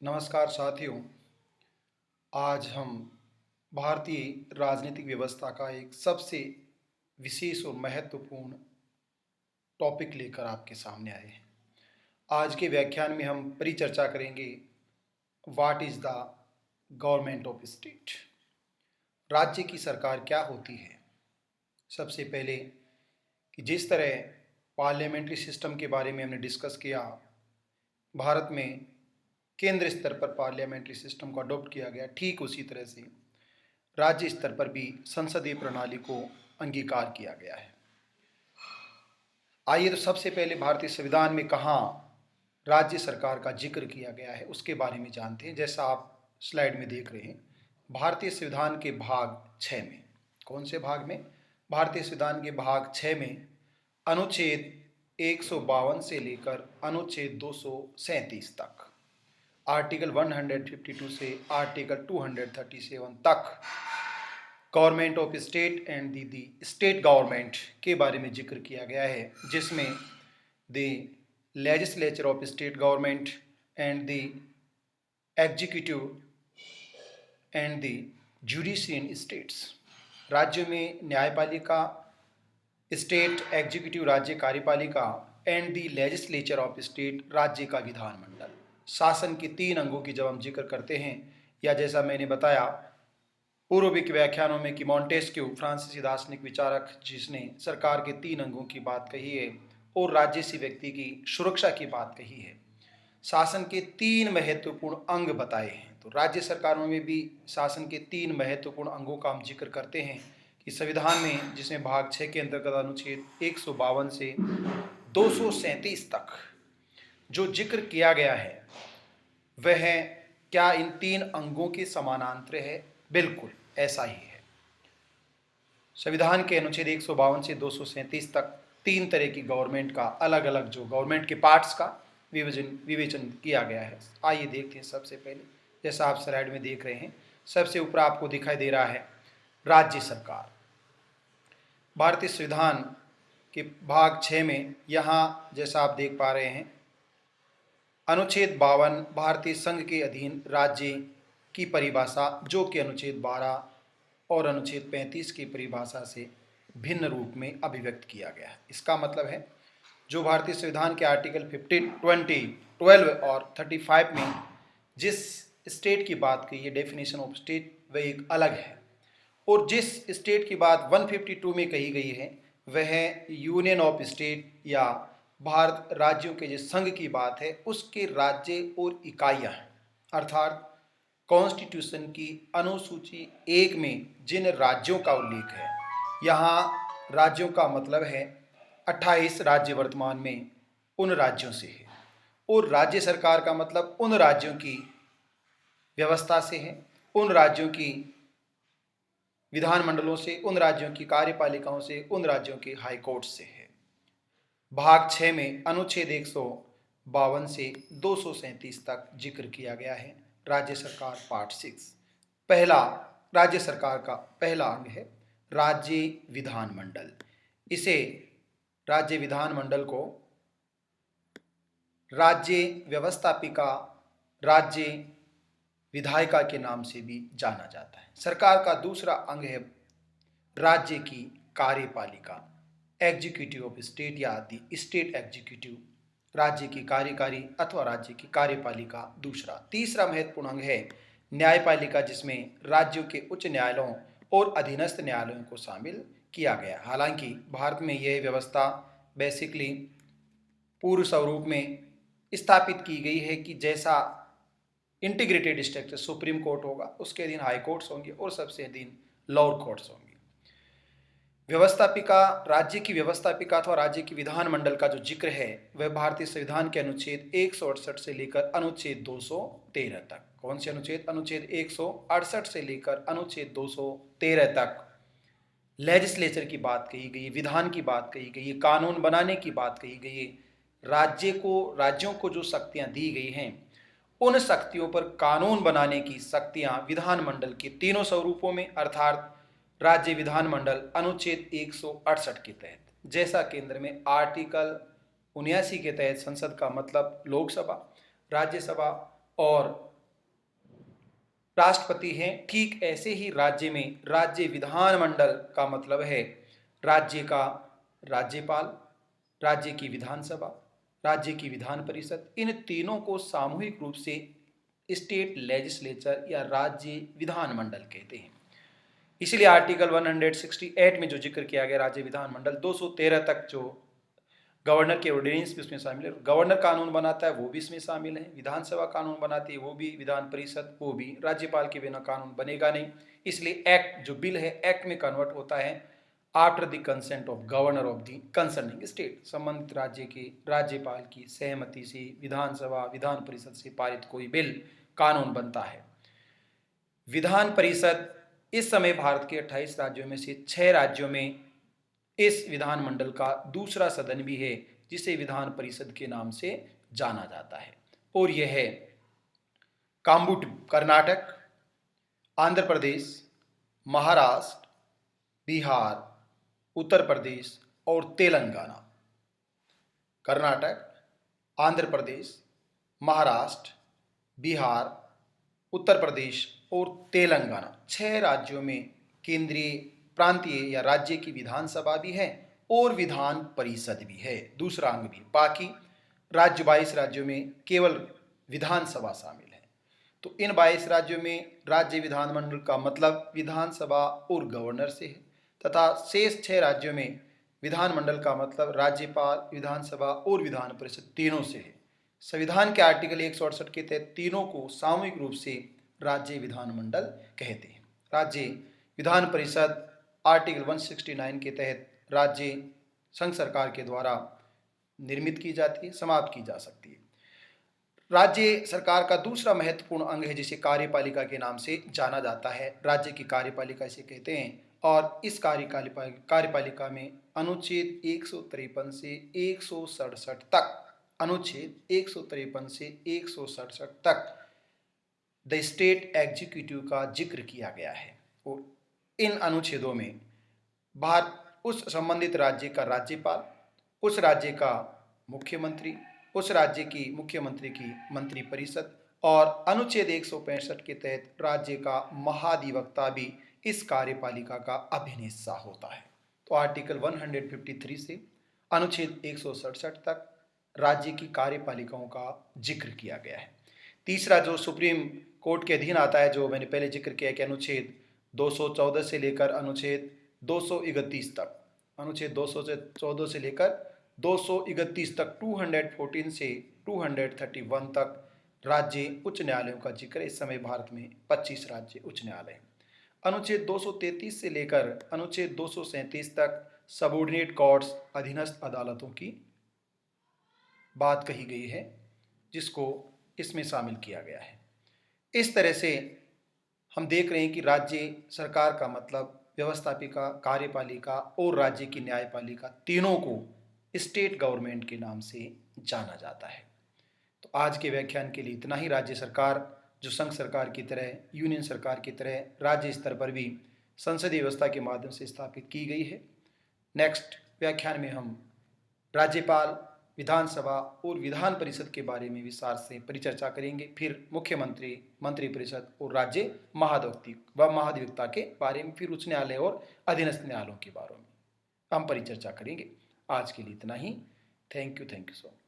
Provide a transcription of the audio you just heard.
नमस्कार साथियों। आज हम भारतीय राजनीतिक व्यवस्था का एक सबसे विशेष और महत्वपूर्ण टॉपिक लेकर आपके सामने आए हैं। आज के व्याख्यान में हम परिचर्चा करेंगे what is the government of state. राज्य की सरकार क्या होती है। सबसे पहले कि जिस तरह पार्लियामेंट्री सिस्टम के बारे में हमने डिस्कस किया, भारत में केंद्र स्तर पर पार्लियामेंट्री सिस्टम को अडॉप्ट किया गया, ठीक उसी तरह से राज्य स्तर पर भी संसदीय प्रणाली को अंगीकार किया गया है। आइए तो सबसे पहले भारतीय संविधान में कहाँ राज्य सरकार का जिक्र किया गया है उसके बारे में जानते हैं। जैसा आप स्लाइड में देख रहे हैं, भारतीय संविधान के भाग 6 में, कौन से भाग में? भारतीय संविधान के भाग 6 में अनुच्छेद 152 से लेकर अनुच्छेद 237 तक, आर्टिकल 152 से आर्टिकल 237 तक government of state and the state government के बारे में जिक्र किया गया है, जिसमें the legislature of state government and the executive and the judiciary in states. राज्यों में न्यायपालिका, स्टेट एग्जीक्यूटिव राज्य कार्यपालिका and the legislature of state राज्य का विधानमंडल। शासन के 3 अंगों की जब हम जिक्र करते हैं, या जैसा मैंने बताया पूर्व के व्याख्यानों में कि मॉन्टेस्क्यू फ्रांसीसी दार्शनिक विचारक जिसने सरकार के 3 अंगों की बात कही है और राज्य से व्यक्ति की सुरक्षा की बात कही है, शासन के 3 महत्वपूर्ण अंग बताए हैं। तो राज्य सरकारों में भी शासन के 3 महत्वपूर्ण अंगों का हम जिक्र करते हैं कि संविधान में, जिसमें भाग 6 के अंतर्गत अनुच्छेद 152 से 237 तक जो जिक्र किया गया है, वह क्या इन 3 अंगों के समानांतर है? बिल्कुल ऐसा ही है। संविधान के अनुच्छेद 152 से 237 तक 3 तरह की गवर्नमेंट का, अलग अलग जो गवर्नमेंट के पार्ट्स का विवेचन किया गया है। आइए देखते हैं। सबसे पहले, जैसा आप स्लाइड में देख रहे हैं, सबसे ऊपर आपको दिखाई दे रहा है राज्य सरकार। भारतीय संविधान के भाग 6 में यहाँ जैसा आप देख पा रहे हैं, अनुच्छेद 52 भारतीय संघ के अधीन राज्य की परिभाषा, जो कि अनुच्छेद 12 और अनुच्छेद 35 की परिभाषा से भिन्न रूप में अभिव्यक्त किया गया है। इसका मतलब है, जो भारतीय संविधान के आर्टिकल 50, 20, 12 और 35 में जिस स्टेट की बात की है, डेफिनेशन ऑफ स्टेट, वह एक अलग है, और जिस स्टेट की बात 152 में कही गई है, वह यूनियन ऑफ स्टेट या भारत राज्यों के जिस संघ की बात है उसके राज्य और इकाइयाँ, अर्थात कॉन्स्टिट्यूशन की अनुसूची 1 में जिन राज्यों का उल्लेख है, यहाँ राज्यों का मतलब है 28 राज्य वर्तमान में उन राज्यों से है, और राज्य सरकार का मतलब उन राज्यों की व्यवस्था से है, उन राज्यों की विधानमंडलों से, उन राज्यों की कार्यपालिकाओं से, उन राज्यों के हाई कोर्ट से है। भाग 6 में अनुच्छेद 152 से 237 तक जिक्र किया गया है राज्य सरकार पार्ट 6। पहला, राज्य सरकार का पहला अंग है राज्य विधानमंडल। इसे राज्य विधानमंडल को राज्य व्यवस्थापिका, राज्य विधायिका के नाम से भी जाना जाता है। सरकार का दूसरा अंग है राज्य की कार्यपालिका, एग्जीक्यूटिव ऑफ स्टेट या दी स्टेट एग्जीक्यूटिव, राज्य की कार्यकारी अथवा राज्य की कार्यपालिका दूसरा। तीसरा महत्वपूर्ण अंग है न्यायपालिका, जिसमें राज्यों के उच्च न्यायालयों और अधीनस्थ न्यायालयों को शामिल किया गया। हालांकि भारत में यह व्यवस्था बेसिकली पूर्व स्वरूप में स्थापित की गई है कि जैसा इंटीग्रेटेड स्ट्रक्चर सुप्रीम कोर्ट होगा, उसके अधीन हाई कोर्ट्स होंगे और सबसे अधीन लोअर कोर्ट्स होंगे। व्यवस्थापिका, राज्य की व्यवस्थापिका अथवा राज्य की विधानमंडल का जो जिक्र है, वह भारतीय संविधान के अनुच्छेद 168 से लेकर अनुच्छेद 213 तक। कौन से अनुच्छेद? अनुच्छेद 168 से लेकर अनुच्छेद 213 तक लेजिस्लेचर की बात कही गई, विधान की बात कही गई, कानून बनाने की बात कही गई। राज्यों को जो शक्तियां दी गई हैं, उन शक्तियों पर कानून बनाने की शक्तियां विधानमंडल के तीनों स्वरूपों में, अर्थात राज्य विधानमंडल अनुच्छेद 168 के तहत, जैसा केंद्र में आर्टिकल 79 के तहत संसद का मतलब लोकसभा, राज्यसभा और राष्ट्रपति हैं। ठीक ऐसे ही राज्य में राज्य विधानमंडल का मतलब है राज्य का राज्यपाल, राज्य की विधानसभा, राज्य की विधान परिषद, इन तीनों को सामूहिक रूप से स्टेट लेजिस्लेचर या राज्य विधानमंडल कहते हैं। इसलिए आर्टिकल 168 में जो जिक्र किया गया राज्य विधानमंडल, 213 तक जो गवर्नर के ऑर्डिनेंस भी उसमें शामिल है, गवर्नर कानून बनाता है वो भी इसमें शामिल है, विधानसभा कानून बनाती है वो भी, विधान परिषद वो भी, राज्यपाल के बिना कानून बनेगा नहीं। इसलिए एक्ट जो बिल है एक्ट में कन्वर्ट होता है after the consent of governor of the concerning state. संबंधित राज्य के राज्यपाल की सहमति से विधानसभा विधान परिषद से पारित कोई बिल कानून बनता है। विधान परिषद इस समय भारत के 28 राज्यों में से 6 राज्यों में इस विधानमंडल का दूसरा सदन भी है जिसे विधान परिषद के नाम से जाना जाता है, और यह है काम्बुट कर्नाटक, आंध्र प्रदेश, महाराष्ट्र, बिहार, उत्तर प्रदेश और तेलंगाना। कर्नाटक, आंध्र प्रदेश, महाराष्ट्र, बिहार, उत्तर प्रदेश और तेलंगाना 6 राज्यों में केंद्रीय प्रांतीय या राज्य की विधानसभा भी है और विधान परिषद भी है, दूसरा अंग भी। बाकी राज्य 22 राज्यों में केवल विधानसभा शामिल है। तो इन 22 राज्यों में राज्य विधानमंडल का मतलब विधानसभा और गवर्नर से है, तथा शेष 6 राज्यों में विधानमंडल का मतलब राज्यपाल, विधानसभा और विधान परिषद तीनों से है। संविधान के आर्टिकल 168 के तहत तीनों को सामूहिक रूप से राज्य विधानमंडल कहते हैं। राज्य विधान परिषद आर्टिकल 169 के तहत राज्य संघ सरकार के द्वारा निर्मित की जाती है, समाप्त की जा सकती है। राज्य सरकार का दूसरा महत्वपूर्ण अंग है जिसे कार्यपालिका के नाम से जाना जाता है। राज्य की कार्यपालिका इसे कहते हैं, और इस कार्यपालिका में अनुच्छेद 153 से 167 तक, अनुच्छेद 153 से 167 तक द स्टेट एग्जीक्यूटिव का जिक्र किया गया है, और इन अनुच्छेदों में उस संबंधित राज्य का राज्यपाल, उस राज्य का मुख्यमंत्री, उस राज्य की मुख्यमंत्री की मंत्रिपरिषद और अनुच्छेद 165 के तहत राज्य का महाधिवक्ता भी इस कार्यपालिका का अभिन्न हिस्सा होता है। तो आर्टिकल 153 से अनुच्छेद 167 तक राज्य की कार्यपालिकाओं का जिक्र किया गया है। तीसरा जो सुप्रीम कोर्ट के अधीन आता है, जो मैंने पहले जिक्र किया कि अनुच्छेद 214 से लेकर अनुच्छेद 231 तक, अनुच्छेद 214 से लेकर 231 तक, 214 से 231 तक राज्य उच्च न्यायालयों का जिक्र। इस समय भारत में 25 राज्य उच्च न्यायालय हैं। अनुच्छेद 233 से लेकर अनुच्छेद 237 तक सबऑर्डिनेट कोर्ट्स, अधीनस्थ अदालतों की बात कही गई है, जिसको इसमें शामिल किया गया है। इस तरह से हम देख रहे हैं कि राज्य सरकार का मतलब व्यवस्थापिका, कार्यपालिका और राज्य की न्यायपालिका तीनों को स्टेट गवर्नमेंट के नाम से जाना जाता है। तो आज के व्याख्यान के लिए इतना ही। राज्य सरकार जो संघ सरकार की तरह, यूनियन सरकार की तरह राज्य स्तर पर भी संसदीय व्यवस्था के माध्यम से स्थापित की गई है। नेक्स्ट व्याख्यान में हम राज्यपाल, विधानसभा और विधान परिषद के बारे में विस्तार से परिचर्चा करेंगे। फिर मुख्यमंत्री, मंत्रिपरिषद और राज्य महाधिवक्ता के बारे में, फिर उच्च न्यायालय और अधीनस्थ न्यायालयों के बारे में हम परिचर्चा करेंगे। आज के लिए इतना ही। Thank you so much.